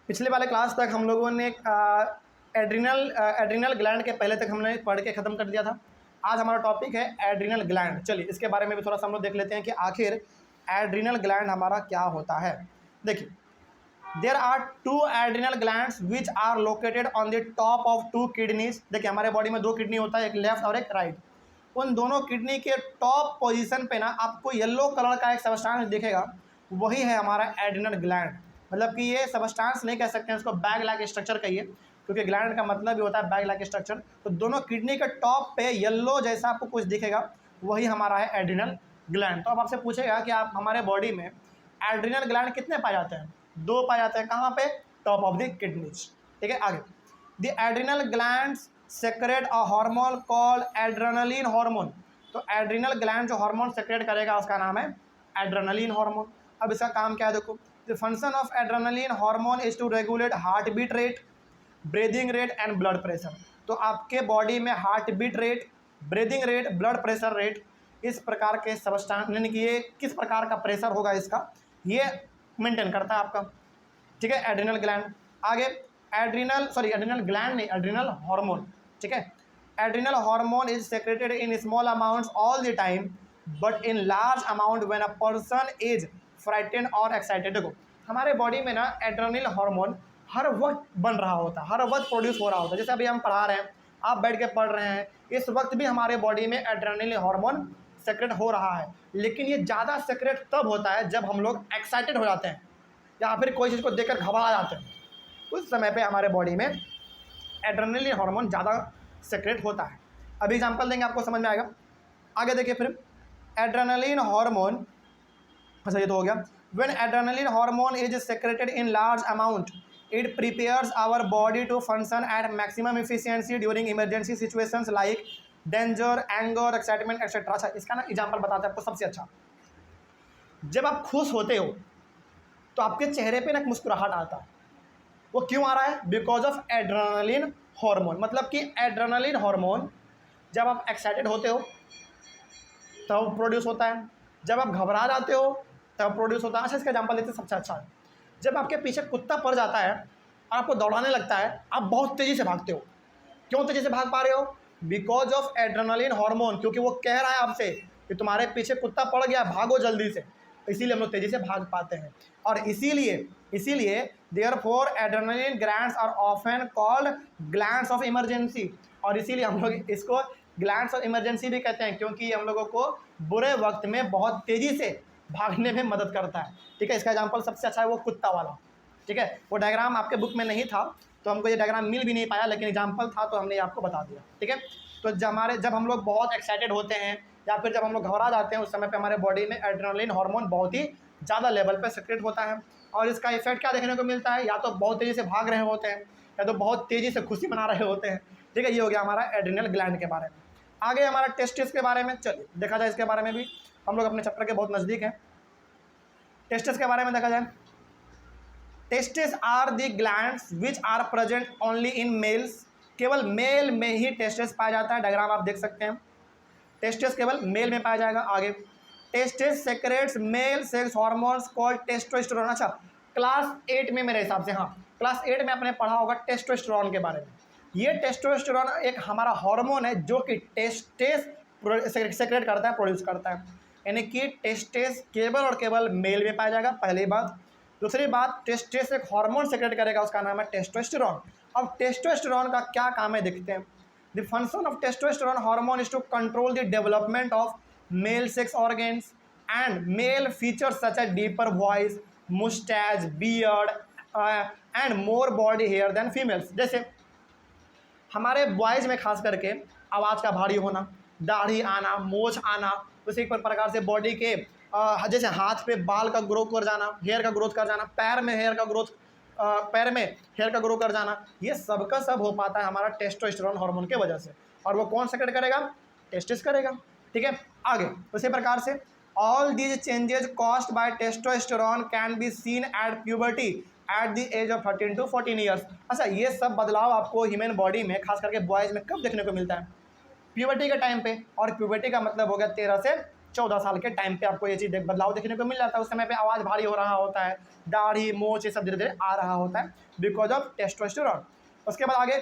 पिछले वाले क्लास तक हम लोगों ने एड्रिनल ग्लैंड के पहले तक हमने पढ़ के ख़त्म कर दिया था। आज हमारा टॉपिक है एड्रिनल ग्लैंड। चलिए इसके बारे में भी थोड़ा सा हम लोग देख लेते हैं कि आखिर एड्रिनल ग्लैंड हमारा क्या होता है। देखिए, there are two adrenal glands which are located on the top of two kidneys. देखिए, हमारे बॉडी में दो किडनी होता है, एक लेफ्ट और एक राइट। उन दोनों किडनी के टॉप पोजीशन पे ना आपको येलो कलर का एक सबस्टांस दिखेगा, वही है हमारा एड्रिनल ग्लैंड। मतलब कि ये सबस्टांस नहीं कह सकते हैं, इसको बैग लाइक स्ट्रक्चर कहिए, क्योंकि ग्लैंड का मतलब भी होता है बैग लाइक स्ट्रक्चर। तो दोनों किडनी के टॉप पे येलो जैसा आपको कुछ दिखेगा, वही हमारा है एड्रिनल ग्लैंड। तो अब आपसे पूछेगा कि आप हमारे बॉडी में एड्रिनल ग्लैंड कितने पाए जाते हैं? दो पाए जाते हैं। कहाँ पे? Top of the kidneys. ठीक है, आगे the adrenal glands secrete a hormone called adrenaline hormone. तो एड्रिनल ग्लैंड जो हार्मोन सेक्रेट करेगा उसका नाम है एड्रेनलिन हार्मोन। अब इसका काम क्या है? देखो, the function of adrenaline hormone is to regulate heart beat rate, breathing rate and blood pressure. तो आपके बॉडी में heart beat rate, breathing rate, blood pressure rate, इस प्रकार के सबस्टांस, यानी कि ये किस प्रकार का प्रेशर होगा इसका, ये मेंटेन करता है आपका। ठीक है, एड्रिनल ग्लैंड। आगे एड्रिनल ग्लैंड नहीं, एड्रिनल हार्मोन। ठीक है, adrenal hormone is secreted in small amounts all the time but in large amount when a person is frightened और एक्साइटेड। देखो, हमारे बॉडी में ना एड्रेनल हार्मोन हर वक्त बन रहा होता है, हर वक्त प्रोड्यूस हो रहा होता है। जैसे अभी हम पढ़ा रहे हैं, आप बैठ के पढ़ रहे हैं, इस वक्त भी हमारे बॉडी में एड्रेनल हार्मोन सेक्रेट हो रहा है। लेकिन ये ज़्यादा सेक्रेट तब होता है जब हम लोग एक्साइटेड हो जाते हैं या फिर कोई चीज़ को देखकर घबरा जाते हैं। उस समय पे हमारे बॉडी में एड्रेनलिन हार्मोन ज़्यादा सेक्रेट होता है। अभी एग्जांपल देंगे, आपको समझ में आएगा। आगे देखिए फिर, एड्रेनलिन हार्मोन, अच्छा ये तो हो गया। When adrenaline hormone is secreted in large amount it prepares our body to function at maximum efficiency during emergency situations like danger, anger, excitement etcetera. अच्छा, इसका ना एग्जांपल बताते हैं आपको सबसे अच्छा। जब आप खुश होते हो तो आपके चेहरे पे ना एक मुस्कुराहट आता है। वो क्यों आ रहा है? Because of adrenaline hormone. मतलब कि एड्रेनलिन हार्मोन जब आप एक्साइटेड होते हो तब प्रोड्यूस होता है, जब आप घबरा जाते हो तब प्रोड्यूस होता है। अच्छा, इसका एग्जांपल देते हैं सबसे अच्छा है। जब आपके पीछे कुत्ता पड़ जाता है और आपको दौड़ाने लगता है, आप बहुत तेज़ी से भागते हो। क्यों तेज़ी से भाग पा रहे हो? बिकॉज ऑफ एड्रेनलिन हार्मोन, क्योंकि वो कह रहा है आपसे कि तुम्हारे पीछे कुत्ता पड़ गया, भागो जल्दी से। इसीलिए हम लोग तेज़ी से भाग पाते हैं। और इसीलिए therefore adrenaline glands are often called glands of emergency. और इसीलिए हम लोग इसको ग्लैंड्स ऑफ इमरजेंसी भी कहते हैं, क्योंकि हम लोगों को बुरे वक्त में बहुत तेज़ी से भागने में मदद करता है। ठीक है, इसका एग्जांपल सबसे अच्छा है वो कुत्ता वाला। ठीक है, वो डायग्राम आपके बुक में नहीं था तो हमको ये डायग्राम मिल भी नहीं पाया, लेकिन एग्जांपल था तो हमने आपको बता दिया। ठीक है, तो जब हम लोग बहुत एक्साइटेड होते हैं या फिर जब हम लोग घबरा जाते हैं, उस समय पे हमारे बॉडी में एड्रेनलिन हार्मोन बहुत ही ज़्यादा लेवल पे सेक्रेट होता है। और इसका इफेक्ट क्या देखने को मिलता है? या तो बहुत तेज़ी से भाग रहे होते हैं या तो बहुत तेज़ी से खुशी मना रहे होते हैं। ठीक है, ये हो गया हमारा एड्रेनल ग्लैंड के बारे में। आगे हमारा टेस्टिस के बारे में, चलिए देखा जाए इसके बारे में भी। हम लोग अपने चैप्टर के बहुत नज़दीक हैं। टेस्टिस के बारे में देखा जाए, testis are the glands which are present only in males. केवल मेल में ही टेस्टिस पाया जाता है। डायग्राम आप देख सकते हैं, टेस्टिस केवल मेल में पाया जाएगा। आगे, testis secrets male sex hormones called testosterone. अच्छा, क्लास 8 में मेरे हिसाब से, हाँ क्लास 8 में आपने पढ़ा होगा टेस्टोस्टेरोन के बारे में। ये टेस्टोस्टेरोन एक हमारा हार्मोन है जो कि टेस्टिस सेक्रेट करता है, प्रोड्यूस करता है। यानी कि टेस्टिस केवल और केवल मेल में पाया जाएगा, पहली बात। दूसरी बात, टेस्टिस एक हार्मोन सेक्रेट करेगा, उसका नाम है टेस्टोस्टेरोन। अब टेस्टोस्टेरोन का क्या काम है देखते हैं। The function of testosterone hormone is to control the development of male sex organs and male features such as deeper voice, moustache, beard and more body hair than females. जैसे हमारे boys में खास करके आवाज़ का भारी होना, दाढ़ी आना, मोछ आना, उसी प्रकार से बॉडी के जैसे हाथ पे बाल का ग्रोथ कर जाना, हेयर का ग्रोथ कर जाना, पैर में हेयर का ग्रो कर जाना, ये सब का सब हो पाता है हमारा टेस्टोस्टेरोन हार्मोन के वजह से। और वो कौन सेक्रेट करेगा? टेस्टिस करेगा। ठीक है, आगे उसी प्रकार से all these changes caused by testosterone can be seen at puberty at the age of 13 to 14 years. अच्छा, ये सब बदलाव आपको ह्यूमन बॉडी में खास करके बॉयज़ में कब देखने को मिलता है? प्यूबर्टी के टाइम पे। और प्यूबर्टी का मतलब हो गया 13 से 14 साल के टाइम पे आपको ये चीज़ बदलाव देखने को मिल जाता है। उस समय पे आवाज़ भारी हो रहा होता है, दाढ़ी मोच ये सब धीरे धीरे आ रहा होता है बिकॉज ऑफ टेस्टोस्टेरोन। उसके बाद आगे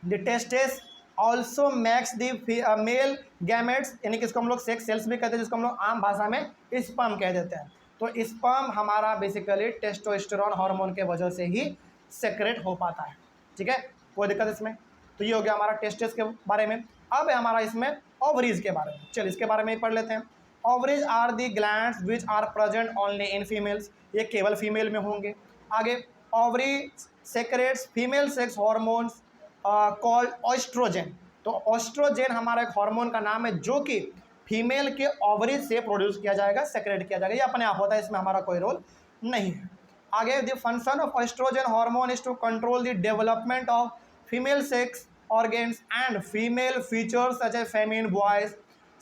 the tastes also max the male gametes, यानी कि इसको हम लोग सेक्स सेल्स भी कहते हैं, जिसको हम लोग आम भाषा में स्पर्म कह देते हैं। तो स्पर्म हमारा बेसिकली टेस्टोस्टेरोन हार्मोन के वजह से ही सेक्रेट हो पाता है। ठीक है, कोई दिक्कत इसमें? तो ये हो गया हमारा टेस्टेस के बारे में। अब है हमारा इसमें ओवरीज के बारे में। चलिए इसके बारे में पढ़ लेते हैं। Ovaries are the glands which are present only in females, ये केवल फीमेल में होंगे। आगे ovary secretes female sex hormones called oestrogen. तो ऑस्ट्रोजेन हमारा एक हार्मोन का नाम है जो कि फीमेल के ओवरीज से प्रोड्यूस किया जाएगा, सेक्रेट किया जाएगा, ये अपने आप होता है, इसमें हमारा कोई रोल नहीं है। आगे the function of oestrogen hormone is to control the development of female sex organs and female features such as feminine voice,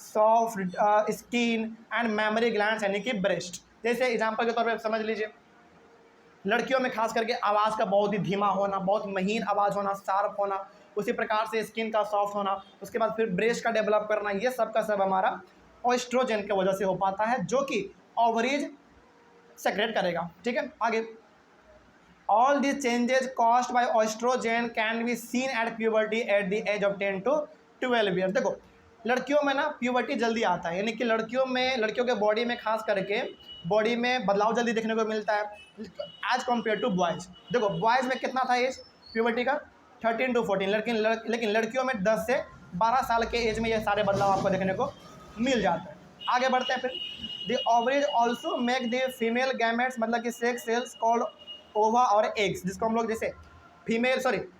soft skin and mammary glands यानी कि ब्रेस्ट। जैसे एग्जांपल के तौर पे समझ लीजिए, लड़कियों में खास करके आवाज़ का बहुत ही धीमा होना, बहुत महीन आवाज़ होना, शार्प होना, उसी प्रकार से स्किन का सॉफ्ट होना, उसके बाद फिर ब्रेस्ट का डेवलप करना, ये सब का सब हमारा ऑस्ट्रोजन की वजह से हो पाता है जो कि ओवरीज सेक्रेट करेगा। ठीक है, आगे All these changes caused by estrogen can be seen at puberty at the age of 10 to 12 years। देखो लड़कियों में ना प्यूबर्टी जल्दी आता है, यानी कि लड़कियों के बॉडी में खास करके बॉडी में बदलाव जल्दी देखने को मिलता है एज कम्पेयर टू बॉयज़। देखो बॉयज़ में कितना था एज प्यूबर्टी का 13 to 14, लेकिन लड़कियों में 10 से 12 साल के एज में ये सारे बदलाव आपको देखने को मिल जाता है। आगे बढ़ते हैं फिर the ovaries also make the female gametes, मतलब कि सेक्स सेल्स कॉल्ड ओवा और एग्स, जिसको हम लोग जैसे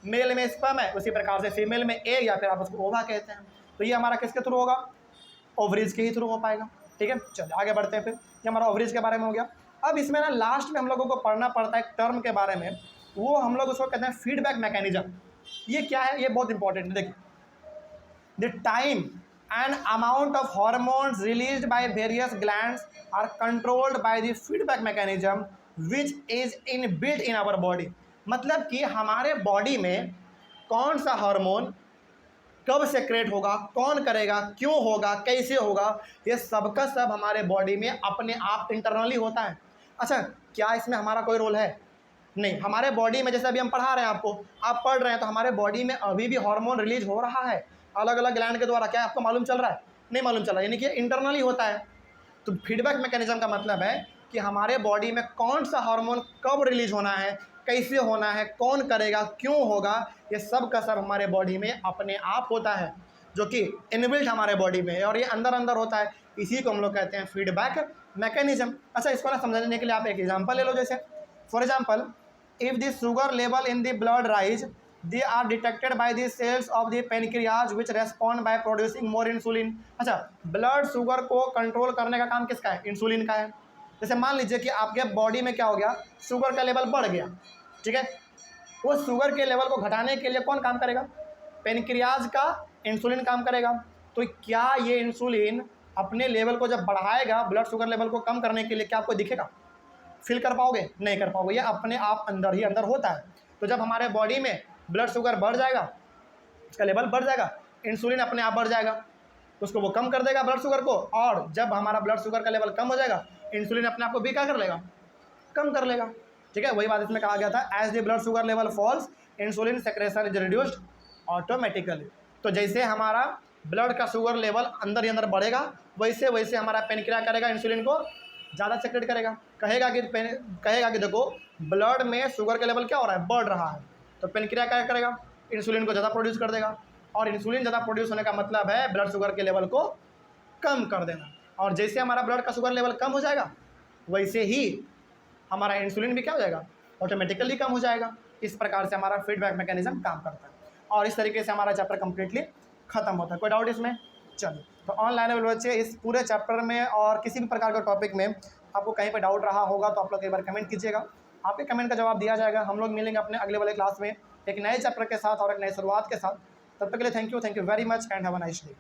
मेल में स्पर्म है, उसी प्रकार से फीमेल में एग या फिर आप उसको ओवा कहते हैं। तो ये हमारा किसके थ्रू होगा? ओवरीज के ही थ्रू हो पाएगा। ठीक है, चलिए आगे बढ़ते हैं। फिर ये हमारा ओवरीज के बारे में हो गया। अब इसमें ना लास्ट में हम लोगों को पढ़ना पड़ता है एक टर्म के बारे में, वो हम लोग उसको कहते हैं फीडबैक मैकेनिज्म। ये क्या है? ये बहुत इंपॉर्टेंट है। देखिए the time and amount of hormones released by various glands are controlled by the feedback mechanism which is inbuilt in our body। मतलब कि हमारे बॉडी में कौन सा हार्मोन कब सेक्रेट होगा, कौन करेगा, क्यों होगा, कैसे होगा, ये सब का सब हमारे बॉडी में अपने आप इंटरनली होता है। अच्छा, क्या इसमें हमारा कोई रोल है? नहीं। हमारे बॉडी में जैसे अभी हम पढ़ा रहे हैं, आप पढ़ रहे हैं, तो हमारे बॉडी में अभी भी हार्मोन रिलीज हो रहा है अलग अलग ग्लैंड के द्वारा। क्या आपको मालूम चल रहा है? नहीं मालूम चल रहा है, यानी कि इंटरनली होता है। तो फीडबैक मैकेनिज्म का मतलब है कि हमारे बॉडी में कौन सा हार्मोन कब रिलीज होना है, कैसे होना है, कौन करेगा, क्यों होगा, ये सब का सब हमारे बॉडी में अपने आप होता है, जो कि इनबिल्ट हमारे बॉडी में है और ये अंदर अंदर होता है। इसी को हम लोग कहते हैं फीडबैक मैकेनिज्म। अच्छा, इसको ना समझने के लिए आप एक एग्जाम्पल ले लो। जैसे for example, if the sugar level in the blood rise, they are detected by the cells of the pancreas which respond by producing more insulin। अच्छा, ब्लड शुगर को कंट्रोल करने का काम किसका है? इंसुलिन का है। जैसे मान लीजिए कि आपके बॉडी में क्या हो गया, शुगर का लेवल बढ़ गया। ठीक है, वो शुगर के लेवल को घटाने के लिए कौन काम करेगा? पेनक्रियाज का इंसुलिन काम करेगा। तो क्या ये इंसुलिन अपने लेवल को जब बढ़ाएगा, ब्लड शुगर लेवल को कम करने के लिए, क्या आपको दिखेगा? फील कर पाओगे? नहीं कर पाओगे, ये अपने आप अंदर ही अंदर होता है। तो जब हमारे बॉडी में ब्लड शुगर बढ़ जाएगा, उसका लेवल बढ़ जाएगा, इंसुलिन अपने आप बढ़ जाएगा, उसको वो कम कर देगा ब्लड शुगर को। और जब हमारा ब्लड शुगर का लेवल कम हो जाएगा, इंसुलिन अपने आप को भी क्या कर लेगा? कम कर लेगा। ठीक है, वही बात इसमें कहा गया था, as the blood sugar level falls insulin secretion is reduced automatically. तो जैसे हमारा ब्लड का शुगर लेवल अंदर ही अंदर बढ़ेगा, वैसे वैसे हमारा पेनक्रिया करेगा, इंसुलिन को ज़्यादा सेक्रेट करेगा। कहेगा कि देखो ब्लड में शुगर का लेवल क्या हो रहा है? बढ़ रहा है। तो पेनक्रिया क्या करेगा? इंसुलिन को ज़्यादा प्रोड्यूस कर देगा, और इंसुलिन ज़्यादा प्रोड्यूस होने का मतलब है ब्लड शुगर के लेवल को कम कर देना। और जैसे हमारा ब्लड का शुगर लेवल कम हो जाएगा, वैसे ही हमारा इंसुलिन भी क्या हो जाएगा? ऑटोमेटिकली कम हो जाएगा। इस प्रकार से हमारा फीडबैक मैकेनिज्म काम करता है, और इस तरीके से हमारा चैप्टर कंप्लीटली खत्म होता है। कोई डाउट इसमें? चलिए, तो ऑनलाइन लेवल बच्चे इस पूरे चैप्टर में और किसी भी प्रकार का टॉपिक में आपको कहीं पर डाउट रहा होगा तो आप लोग एक बार कमेंट कीजिएगा, आपके कमेंट का जवाब दिया जाएगा। हम लोग मिलेंगे अपने अगले वाले क्लास में एक नए चैप्टर के साथ और एक नई शुरुआत के साथ। तब तक के लिए thank you very much and have a nice day.